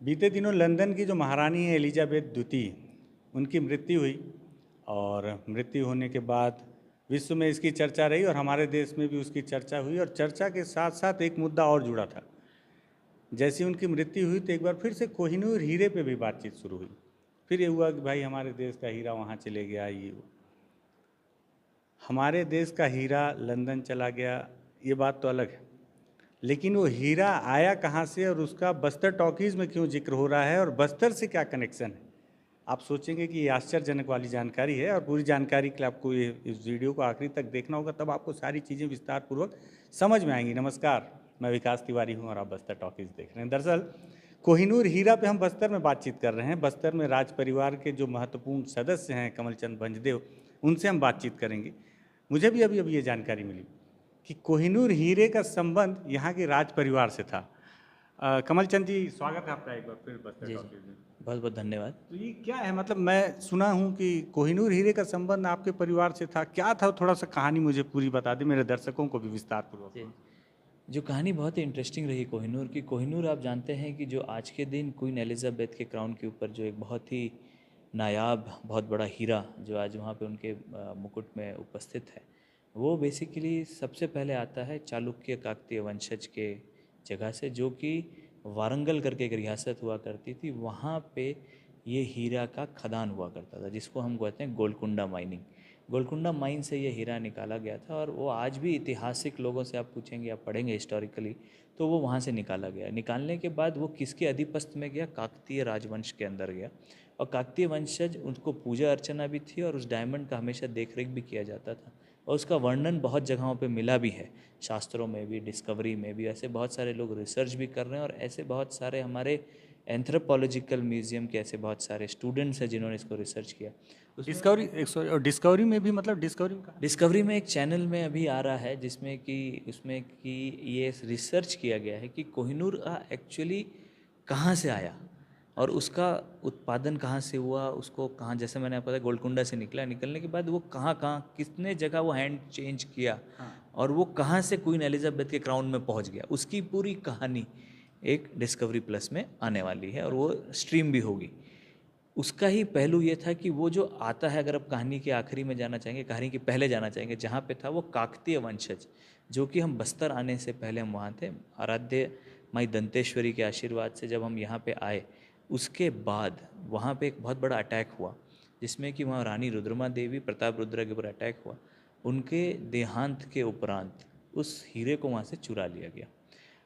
बीते दिनों लंदन की जो महारानी है एलिजाबेथ द्वितीय, उनकी मृत्यु हुई। और मृत्यु होने के बाद विश्व में इसकी चर्चा रही और हमारे देश में भी उसकी चर्चा हुई। और चर्चा के साथ साथ एक मुद्दा और जुड़ा था। जैसी उनकी मृत्यु हुई तो एक बार फिर से कोहिनूर हीरे पे भी बातचीत शुरू हुई। फिर ये हुआ कि भाई हमारे देश का हीरा वहाँ चले गया, ये वो। हमारे देश का हीरा लंदन चला गया, ये बात तो अलग है, लेकिन वो हीरा आया कहाँ से और उसका बस्तर टॉकीज़ में क्यों जिक्र हो रहा है और बस्तर से क्या कनेक्शन है। आप सोचेंगे कि ये आश्चर्यजनक वाली जानकारी है, और पूरी जानकारी के लिए आपको ये इस वीडियो को आखिरी तक देखना होगा, तब आपको सारी चीज़ें विस्तार पूर्वक समझ में आएंगी। नमस्कार, मैं विकास तिवारी हूँ और आप बस्तर टॉकीज़ देख रहे हैं। दरअसल कोहिनूर हीरा पे हम बस्तर में बातचीत कर रहे हैं। बस्तर में राज परिवार के जो महत्वपूर्ण सदस्य हैं कमलचंद भंजदेव, उनसे हम बातचीत करेंगे। मुझे भी अभी ये जानकारी मिली कि कोहिनूर हीरे का संबंध यहाँ के राज परिवार से था। कमलचंद जी, स्वागत है आपका एक बार फिर बस्तर जी टॉकीज में। बहुत बहुत धन्यवाद। तो ये क्या है, मतलब मैं सुना हूँ कि कोहिनूर हीरे का संबंध आपके परिवार से था, क्या था? थोड़ा सा कहानी मुझे पूरी बता दें, मेरे दर्शकों को भी विस्तार पूर्वक। जी जो कहानी बहुत ही इंटरेस्टिंग रही कोहिनूर की। कोहिनूर आप जानते हैं कि जो आज के दिन क्वीन एलिजाबेथ के क्राउन के ऊपर जो एक बहुत ही नायाब बहुत बड़ा हीरा जो आज वहाँ पे उनके मुकुट में उपस्थित है, वो बेसिकली सबसे पहले आता है चालुक्य काकतीय वंशज के जगह से, जो कि वारंगल करके एक रियासत हुआ करती थी। वहाँ पे ये हीरा का खदान हुआ करता था, जिसको हम कहते हैं गोलकुंडा माइनिंग। गोलकुंडा माइन से ये हीरा निकाला गया था, और वो आज भी ऐतिहासिक लोगों से आप पूछेंगे, आप पढ़ेंगे हिस्टोरिकली, तो वो वहाँ से निकाला गया। निकालने के बाद वो किसके अधिपस्त में गया? काकतीय राजवंश के अंदर गया। और काकतीय वंशज, उनको पूजा अर्चना भी थी और उस डायमंड का हमेशा देख रेख भी किया जाता था। और उसका वर्णन बहुत जगहों पे मिला भी है, शास्त्रों में भी, डिस्कवरी में भी। ऐसे बहुत सारे लोग रिसर्च भी कर रहे हैं, और ऐसे बहुत सारे हमारे एंथ्रोपोलॉजिकल म्यूजियम के ऐसे बहुत सारे स्टूडेंट्स हैं जिन्होंने इसको रिसर्च किया। और डिस्कवरी में भी, मतलब डिस्कवरी में कहा? डिस्कवरी में एक चैनल में अभी आ रहा है जिसमें कि उसमें कि ये रिसर्च किया गया है कि कोहिनूर एक्चुअली कहाँ से आया और उसका उत्पादन कहाँ से हुआ, उसको कहाँ, जैसे मैंने आपको बताया गोलकुंडा से निकला, निकलने के बाद वो कहाँ कहाँ कितने जगह वो हैंड चेंज किया, और वो कहाँ से क्वीन एलिजाबेथ के क्राउन में पहुँच गया, उसकी पूरी कहानी एक डिस्कवरी प्लस में आने वाली है, और वो स्ट्रीम भी होगी। उसका ही पहलू ये था कि वो जो आता है, अगर आप कहानी के आखिरी में जाना चाहेंगे, कहानी के पहले जाना चाहेंगे, जहाँ पे था वो काकतीय वंशज, जो कि हम बस्तर आने से पहले हम वहाँ थे। आराध्य माई दंतेश्वरी के आशीर्वाद से जब हम यहाँ पे आए, उसके बाद वहाँ पे एक बहुत बड़ा अटैक हुआ, जिसमें कि वहाँ रानी रुद्रमा देवी, प्रताप रुद्र के ऊपर अटैक हुआ। उनके देहांत के उपरांत उस हीरे को वहाँ से चुरा लिया गया,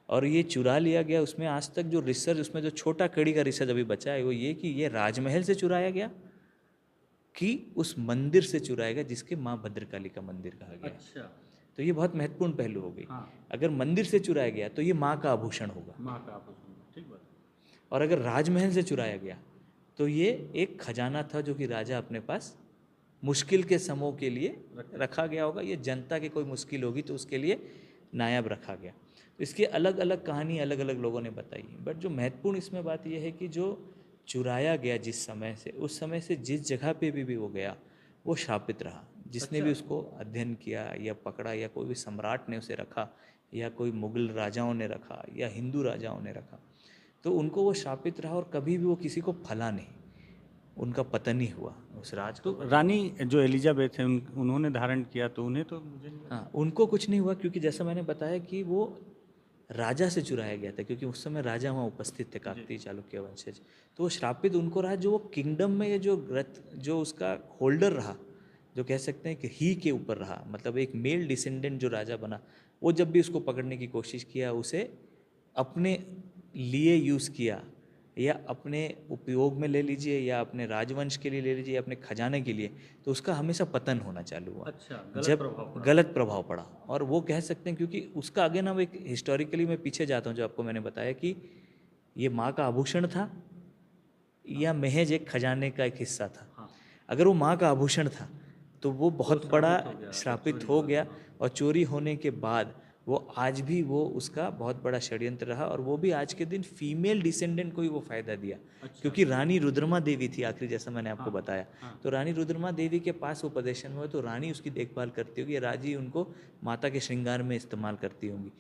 और ये चुरा लिया गया। उसमें आज तक जो रिसर्च, उसमें जो छोटा कड़ी का रिसर्च अभी बचा है वो ये कि ये राजमहल से चुराया गया कि उस मंदिर से चुराया गया जिसके माँ भद्रकाली का मंदिर कहा गया। अच्छा। तो ये बहुत महत्वपूर्ण पहलू हो गई। हाँ। अगर मंदिर से चुराया गया तो ये माँ का आभूषण होगा, माँ का आभूषण, ठीक बात। और अगर राजमहल से चुराया गया तो ये एक खजाना था जो कि राजा अपने पास मुश्किल के समयों के लिए रखा गया होगा। ये जनता की कोई मुश्किल होगी तो उसके लिए नायाब रखा गया। तो इसकी अलग अलग कहानी अलग अलग लोगों ने बताई, बट जो महत्वपूर्ण इसमें बात यह है कि जो चुराया गया जिस समय से, उस समय से जिस जगह पे भी वो गया, वो शापित रहा। जिसने भी उसको अध्ययन किया या पकड़ा, या कोई भी सम्राट ने उसे रखा, या कोई मुगल राजाओं ने रखा, या हिंदू राजाओं ने रखा, तो उनको वो शापित रहा और कभी भी वो किसी को फला नहीं, उनका पतन ही हुआ उस राज तो को। रानी जो एलिजाबेथ है, उन्होंने धारण किया, तो उन्हें तो मुझे नहीं। हाँ, उनको कुछ नहीं हुआ, क्योंकि जैसा मैंने बताया कि वो राजा से चुराया गया था, क्योंकि उस समय राजा वहाँ उपस्थित थे, काकतीय चालुक्य वंशज। तो वो श्रापित उनको रहा, जो वो किंगडम में ये जो जो उसका होल्डर रहा, जो कह सकते हैं कि ही के ऊपर रहा, मतलब एक मेल डिसेंडेंट जो राजा बना, वो जब भी उसको पकड़ने की कोशिश किया, उसे अपने लिए यूज़ किया, या अपने उपयोग में ले लीजिए, या अपने राजवंश के लिए ले लीजिए, या अपने खजाने के लिए, तो उसका हमेशा पतन होना चालू हुआ। अच्छा, गलत प्रभाव पड़ा। और वो कह सकते हैं, क्योंकि उसका अगेन हम एक हिस्टोरिकली मैं पीछे जाता हूँ, जो आपको मैंने बताया कि ये माँ का आभूषण था या महज एक खजाने का एक हिस्सा था। अगर वो माँ का आभूषण था तो वो बहुत बड़ा श्रापित हो गया, और चोरी होने के बाद वो आज भी वो उसका बहुत बड़ा षड्यंत्र रहा, और वो भी आज के दिन फीमेल डिसेंडेंट को ही वो फायदा दिया। क्योंकि रानी रुद्रमा देवी थी आखिरी, जैसा मैंने आपको बताया, तो रानी रुद्रमा देवी के पास वो पोजीशन हुआ, तो रानी उसकी देखभाल करती होगी, राजी उनको माता के श्रृंगार में इस्तेमाल करती होंगी,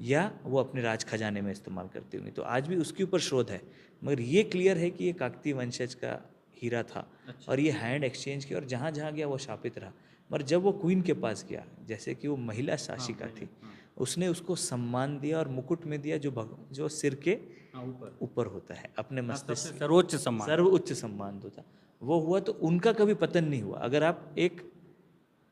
या वो अपने राज खजाने में इस्तेमाल करती होंगी। तो आज भी उसके ऊपर शोध है, मगर ये क्लियर है कि ये काकतीय वंशज का हीरा था। और ये हैंड एक्सचेंज किया, और जहाँ जहाँ गया वो शापित रहा। मगर जब वो क्वीन के पास गया, जैसे कि वो महिला शासिका थी, उसने उसको सम्मान दिया और मुकुट में दिया जो सिर के ऊपर होता है, अपने मस्तिष्क, सर्वोच्च सम्मान। सर्वोच्च सम्मान होता वो हुआ। तो उनका कभी पतन नहीं हुआ। अगर आप एक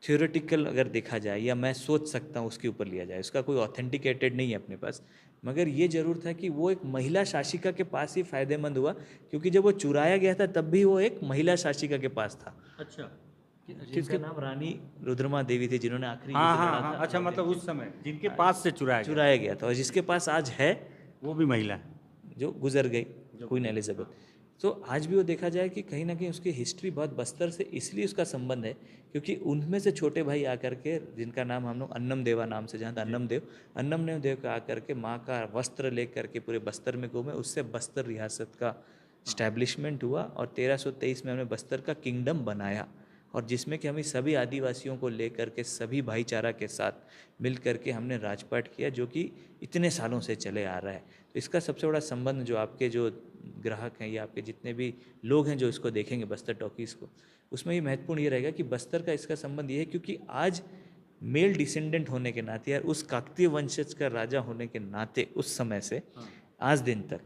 थ्योरेटिकल अगर देखा जाए, या मैं सोच सकता हूँ उसके ऊपर लिया जाए, उसका कोई ऑथेंटिकेटेड नहीं है अपने पास, मगर ये जरूर था कि वो एक महिला शासिका के पास ही फायदेमंद हुआ, क्योंकि जब वो चुराया गया था तब भी वो एक महिला शासिका के पास था। अच्छा, जिसका नाम रानी रुद्रमा देवी थी, जिन्होंने आखिरी हाँ युद्ध हाँ लड़ा हाँ, था, अच्छा, मतलब उस समय जिनके पास से चुराया गया था, और जिसके पास आज है, वो भी महिला है, जो गुजर गई, क्वीन एलिजाबेथ। तो आज भी वो देखा जाए कि कहीं ना कहीं उसकी हिस्ट्री बहुत बस्तर से इसलिए उसका संबंध है, क्योंकि उनमें से छोटे भाई आकर के, जिनका नाम हम लोग अन्नम देवा नाम से जानते, अन्नम देव का आकर के माँ का वस्त्र लेकर के पूरे बस्तर में घूमे, उससे बस्तर रियासत का स्टैब्लिशमेंट हुआ, और 1323 में हमने बस्तर का किंगडम बनाया, और जिसमें कि हमें सभी आदिवासियों को लेकर के, सभी भाईचारा के साथ मिल करके हमने राजपाट किया, जो कि इतने सालों से चले आ रहा है। तो इसका सबसे बड़ा संबंध, जो आपके जो ग्राहक हैं या आपके जितने भी लोग हैं जो इसको देखेंगे बस्तर टॉकीज़ को, उसमें ये महत्वपूर्ण ये रहेगा कि बस्तर का इसका संबंध ये है, क्योंकि आज मेल डिसेंडेंट होने के नाते, या उस काकतीय वंशज का राजा होने के नाते, उस समय से आज दिन तक,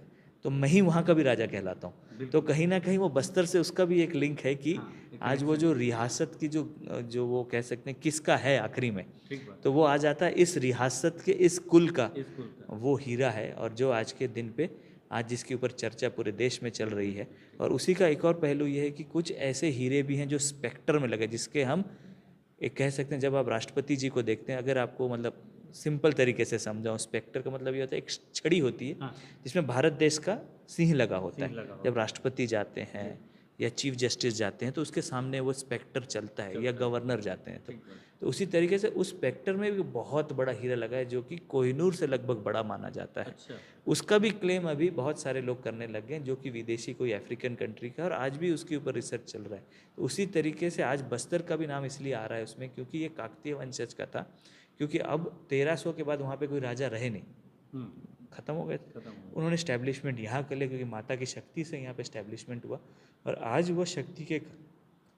तो मैं ही वहाँ का भी राजा कहलाता हूँ। तो कहीं ना कहीं वो बस्तर से उसका भी एक लिंक है कि आज वो जो रियासत की जो वो कह सकते हैं किसका है आखिरी में, तो वो आ जाता है इस रियासत के, इस कुल का वो हीरा है, और जो आज के दिन पे आज जिसके ऊपर चर्चा पूरे देश में चल रही है। और उसी का एक और पहलू ये है कि कुछ ऐसे हीरे भी हैं जो स्पेक्टर में लगे, जिसके हम एक कह सकते हैं, जब आप राष्ट्रपति जी को देखते हैं, अगर आपको मतलब सिंपल तरीके से समझाऊं, स्पेक्टर का मतलब ये होता है, एक छड़ी होती है जिसमें भारत देश का सिंह लगा होता है। जब राष्ट्रपति जाते हैं या चीफ जस्टिस जाते हैं, तो उसके सामने वो स्पेक्टर चलता है, या गवर्नर जाते हैं, तो उसी तरीके से उस स्पेक्टर में भी बहुत बड़ा हीरा लगा है, जो कि कोहिनूर से लगभग बड़ा माना जाता है। उसका भी क्लेम अभी बहुत सारे लोग करने लग गए, जो कि विदेशी कोई अफ्रीकन कंट्री का, और आज भी उसके ऊपर रिसर्च चल रहा है। तो उसी तरीके से आज बस्तर का भी नाम इसलिए आ रहा है उसमें, क्योंकि ये काकतीय वंशज का था, क्योंकि अब 1300 के बाद वहाँ पे कोई राजा रहे नहीं, खत्म हो गए थे। उन्होंने स्टैब्लिशमेंट यहाँ कर लिया, क्योंकि माता की शक्ति से यहाँ पे स्टैब्लिशमेंट हुआ, और आज वो शक्ति के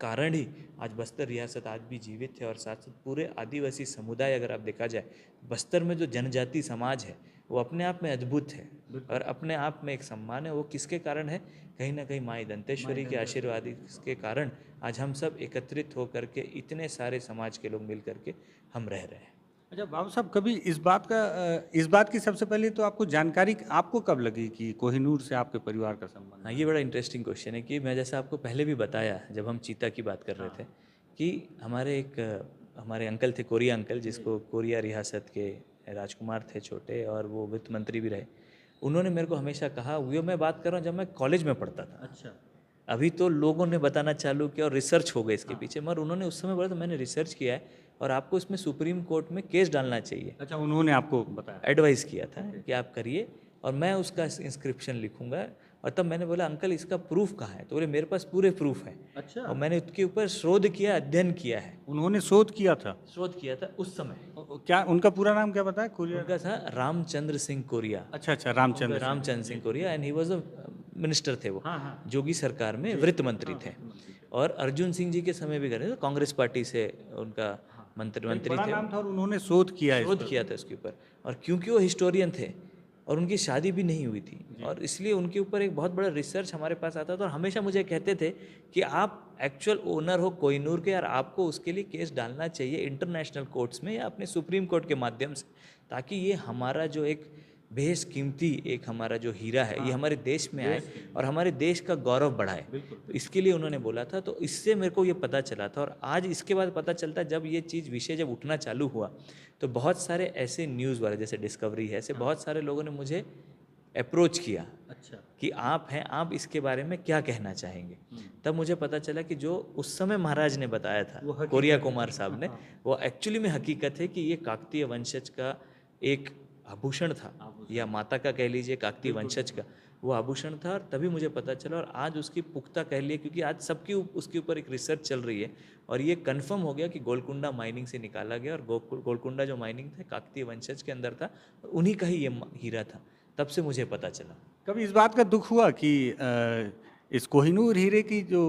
कारण ही आज बस्तर रियासत आज भी जीवित है। और साथ साथ पूरे आदिवासी समुदाय, अगर आप देखा जाए, बस्तर में जो जनजाति समाज है वो अपने आप में अद्भुत है, और अपने आप में एक सम्मान है। वो किसके कारण है? कहीं ना कहीं माई दंतेश्वरी के आशीर्वाद के कारण आज हम सब एकत्रित होकर के, इतने सारे समाज के लोग मिल करके हम रह रहे हैं। अच्छा बाबू साहब, कभी इस बात की सबसे पहले तो आपको जानकारी आपको कब लगी कि कोहिनूर से आपके परिवार का संबंध? हाँ, ये बड़ा इंटरेस्टिंग क्वेश्चन है कि मैं जैसा आपको पहले भी बताया, जब हम चीता की बात कर रहे थे, कि हमारे अंकल थे, कोरिया अंकल, जिसको कोरिया रियासत के राजकुमार थे छोटे, और वो वित्त मंत्री भी रहे। उन्होंने मेरे को हमेशा कहा, वो मैं बात कर रहा हूँ जब मैं कॉलेज में पढ़ता था। अच्छा, अभी तो लोगों ने बताना चालू किया और रिसर्च हो गई इसके पीछे, मगर उन्होंने उस समय बोला, तो मैंने रिसर्च किया है और आपको इसमें सुप्रीम कोर्ट में केस डालना चाहिए। अच्छा, उन्होंने आपको बताया, एडवाइस किया था कि आप करिए, और मैं उसका इंस्क्रिप्शन लिखूंगा। और तब मैंने बोला, अंकल इसका प्रूफ कहाँ है? तो बोले, मेरे पास पूरे प्रूफ है। अच्छा, और मैंने उसके ऊपर शोध किया, अध्ययन किया है। उन्होंने शोध किया था उस समय। क्या उनका पूरा नाम क्या बताया? कोरिया उनका था रामचंद्र सिंह कोरिया। अच्छा, Ramchandra Singh Korea, and he was a minister थे वो, जोगी सरकार में वित्त मंत्री थे। और अर्जुन सिंह जी के समय भी गए थे, कांग्रेस पार्टी से उनका मंत्री थे। नाम था, और उन्होंने शोध किया था उसके ऊपर। और क्योंकि वो हिस्टोरियन थे और उनकी शादी भी नहीं हुई थी, और इसलिए उनके ऊपर एक बहुत बड़ा रिसर्च हमारे पास आता था। और हमेशा मुझे कहते थे कि आप एक्चुअल ओनर हो कोहिनूर के, और आपको उसके लिए केस डालना चाहिए इंटरनेशनल कोर्ट्स में या अपने सुप्रीम कोर्ट के माध्यम से, ताकि ये हमारा जो एक बेशकीमती एक हमारा जो हीरा है, ये हमारे देश में आए और हमारे देश का गौरव बढ़ाए। तो इसके लिए उन्होंने बोला था। तो इससे मेरे को ये पता चला था, और आज इसके बाद पता चलता है, जब ये चीज़ विषय जब उठना चालू हुआ, तो बहुत सारे ऐसे न्यूज़ वाले, जैसे डिस्कवरी है, ऐसे बहुत सारे लोगों ने मुझे अप्रोच किया। अच्छा, कि आप इसके बारे में क्या कहना चाहेंगे? तब मुझे पता चला कि जो उस समय महाराज ने बताया था, कोरिया कुमार साहब ने, वो एक्चुअली में हकीकत है कि ये काकतीय वंशज का एक आभूषण था, या माता का कह लीजिए, काकतीय वंशज का वो आभूषण था, और तभी मुझे पता चला। और आज उसकी पुख्ता कह लिए, क्योंकि आज सबकी उसके ऊपर एक रिसर्च चल रही है, और ये कंफर्म हो गया कि गोलकुंडा माइनिंग से निकाला गया, और गोलकुंडा जो माइनिंग था काकतीय वंशज के अंदर था, और उन्हीं का ही ये हीरा था। तब से मुझे पता चला। कभी इस बात का दुख हुआ कि इस कोहिनूर हीरे की जो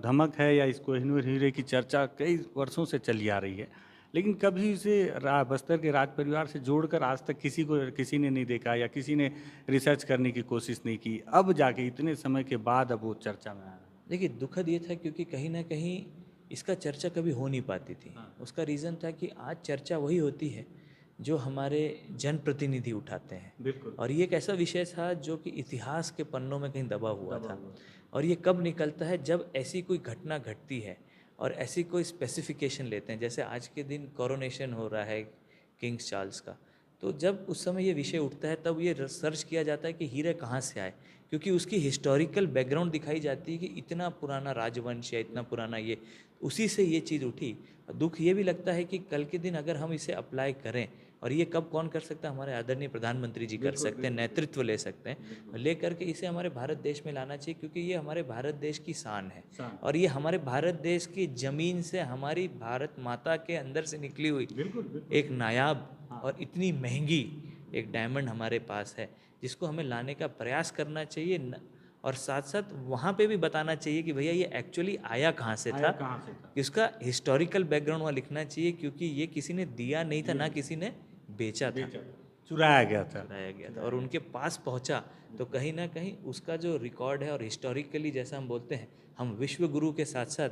धमक है, या इस कोहिनूर हीरे की चर्चा कई वर्षों से चली आ रही है, लेकिन कभी इसे बस्तर के राज परिवार से जोड़कर आज तक किसी ने नहीं देखा, या किसी ने रिसर्च करने की कोशिश नहीं की, अब जाके इतने समय के बाद अब वो चर्चा में आ रहा है? देखिए, दुखद ये था क्योंकि कहीं ना कहीं इसका चर्चा कभी हो नहीं पाती थी। उसका रीज़न था कि आज चर्चा वही होती है जो हमारे जनप्रतिनिधि उठाते हैं। बिल्कुल। और ये एक ऐसा विषय था जो कि इतिहास के पन्नों में कहीं दबा हुआ था। और ये कब निकलता है, जब ऐसी कोई घटना घटती है और ऐसी कोई स्पेसिफिकेशन लेते हैं। जैसे आज के दिन कोरोनेशन हो रहा है किंग्स चार्ल्स का, तो जब उस समय ये विषय उठता है तब ये रिसर्च किया जाता है कि हीरे कहाँ से आए, क्योंकि उसकी हिस्टोरिकल बैकग्राउंड दिखाई जाती है कि इतना पुराना राजवंश या इतना पुराना ये, उसी से ये चीज़ उठी। दुख ये भी लगता है कि कल के दिन अगर हम इसे अप्लाई करें, और ये कब कौन कर सकता है, हमारे आदरणीय प्रधानमंत्री जी कर सकते हैं, नेतृत्व ले सकते हैं, ले करके इसे हमारे भारत देश में लाना चाहिए, क्योंकि ये हमारे भारत देश की शान है। और ये हमारे भारत देश की ज़मीन से, हमारी भारत माता के अंदर से निकली हुई एक नायाब और इतनी महंगी एक डायमंड हमारे पास है, जिसको हमें लाने का प्रयास करना चाहिए। और साथ साथ वहाँ पे भी बताना चाहिए कि भैया ये एक्चुअली आया कहाँ से था, कि उसका हिस्टोरिकल बैकग्राउंड वहाँ लिखना चाहिए, क्योंकि ये किसी ने दिया नहीं था, ना किसी ने बेचा था, चुराया गया था। और उनके पास पहुँचा, तो कहीं ना कहीं उसका जो रिकॉर्ड है, और हिस्टोरिकली जैसा हम बोलते हैं, हम विश्व गुरु के साथ साथ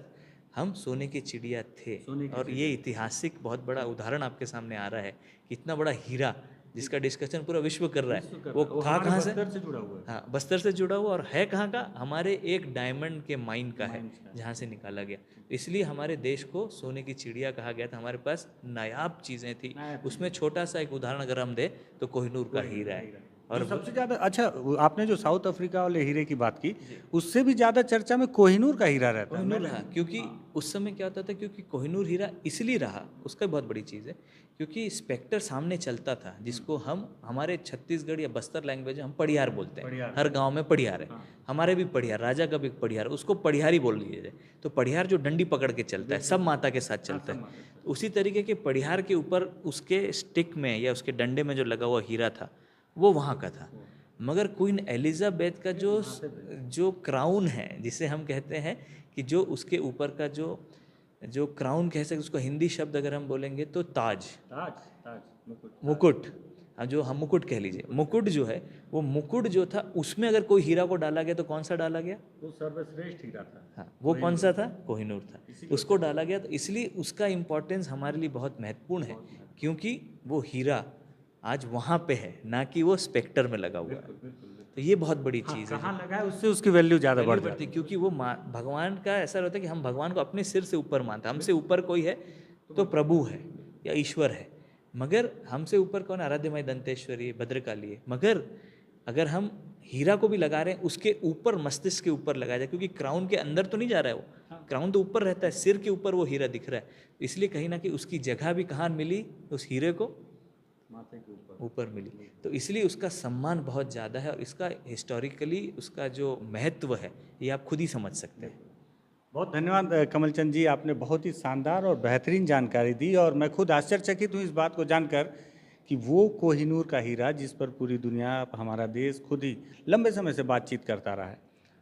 हम सोने की चिड़िया थे। और ये ऐतिहासिक बहुत बड़ा उदाहरण आपके सामने आ रहा है कि इतना बड़ा हीरा जिसका डिस्कशन पूरा विश्व कर रहा है, वो कहाँ से जुड़ा हुआ है। हाँ, बस्तर से जुड़ा हुआ, और है कहाँ का, हमारे एक डायमंड के माइन का है, जहाँ से निकाला गया। इसलिए हमारे देश को सोने की चिड़िया कहा गया था। हमारे पास नायाब चीज़ें थी, उसमें छोटा सा एक उदाहरण अगर हम दें तो कोहिनूर का हीरा है। और सबसे ज़्यादा अच्छा, आपने जो साउथ अफ्रीका वाले हीरे की बात की, उससे भी ज़्यादा चर्चा में कोहिनूर का हीरा रहता है। कोहिनूर रहा, क्योंकि उस समय क्या होता था, क्योंकि कोहिनूर हीरा इसलिए रहा, उसका बहुत बड़ी चीज़ है, क्योंकि स्पेक्टर सामने चलता था, जिसको हम हमारे छत्तीसगढ़ या बस्तर लैंग्वेज में हम पढ़ियार बोलते हैं। हर गांव में पढ़ियार है, हमारे भी पढ़ियार, राजा का भी पढ़ियार, उसको पढ़ियारी बोल लीजिए। तो पढ़ियार जो डंडी पकड़ के चलता है, सब माता के साथ चलता है, उसी तरीके के पढ़ियार के ऊपर उसके स्टिक में या उसके डंडे में जो लगा हुआ हीरा था, वो वहाँ का था। मगर क्वीन एलिजाबेथ का जो क्राउन है, जिसे हम कहते हैं कि जो उसके ऊपर का जो क्राउन कह सकते, उसको हिंदी शब्द अगर हम बोलेंगे तो ताज, मुकुट, जो हम मुकुट कह लीजिए, मुकुट जो है, वो मुकुट जो था, उसमें अगर कोई हीरा को डाला गया तो कौन सा डाला गया? वो सर्वश्रेष्ठ हीरा था। हाँ, वो कौन सा था? कोहिनूर था, उसको डाला गया। तो इसलिए उसका इम्पोर्टेंस हमारे लिए बहुत महत्वपूर्ण है, क्योंकि वो हीरा आज वहाँ पे है, ना कि वो स्पेक्टर में लगा हुआ है। तो ये बहुत बड़ी चीज़ है, कहाँ लगा है उससे उसकी वैल्यू ज़्यादा बढ़ जाती है, क्योंकि वो भगवान का ऐसा होता है कि हम भगवान को अपने सिर से ऊपर मानते हैं। हमसे ऊपर कोई है तो प्रभु है या ईश्वर है, मगर हमसे ऊपर कौन? आराध्य माई दंतेश्वरी, भद्रकाली है। मगर अगर हम हीरा को भी लगा रहे हैं, उसके ऊपर, मस्तिष्क के ऊपर लगाया जाए, क्योंकि क्राउन के अंदर तो नहीं जा रहा है वो, क्राउन तो ऊपर रहता है, सिर के ऊपर वो हीरा दिख रहा है। इसलिए कहीं ना कहीं उसकी जगह भी कहाँ मिली? उस हीरे को माथे के ऊपर मिली। तो इसलिए उसका सम्मान बहुत ज़्यादा है, और इसका हिस्टोरिकली उसका जो महत्व है, ये आप खुद ही समझ सकते हैं। बहुत धन्यवाद कमलचंद जी, आपने बहुत ही शानदार और बेहतरीन जानकारी दी, और मैं खुद आश्चर्यचकित हूँ इस बात को जानकर कि वो कोहिनूर का हीरा, जिस पर पूरी दुनिया, हमारा देश खुद ही लंबे समय से बातचीत करता रहा है,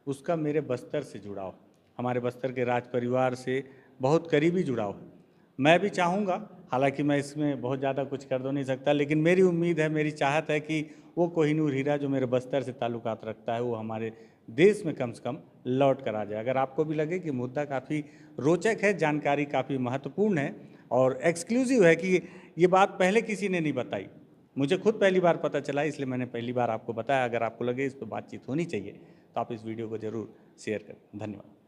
उसका मेरे बस्तर से जुड़ाव, हमारे बस्तर के राज परिवार से बहुत करीबी जुड़ाव है। मैं भी चाहूँगा, हालांकि मैं इसमें बहुत ज़्यादा कुछ कर दो नहीं सकता, लेकिन मेरी उम्मीद है, मेरी चाहत है कि वो कोहिनूर हीरा जो मेरे बस्तर से ताल्लुकात रखता है, वो हमारे देश में कम से कम लौट कर आ जाए। अगर आपको भी लगे कि मुद्दा काफ़ी रोचक है, जानकारी काफ़ी महत्वपूर्ण है और एक्सक्लूसिव है, कि ये बात पहले किसी ने नहीं बताई, मुझे खुद पहली बार पता चला, इसलिए मैंने पहली बार आपको बताया। अगर आपको लगे इस पर बातचीत होनी चाहिए तो आप इस वीडियो को ज़रूर शेयर करें। धन्यवाद।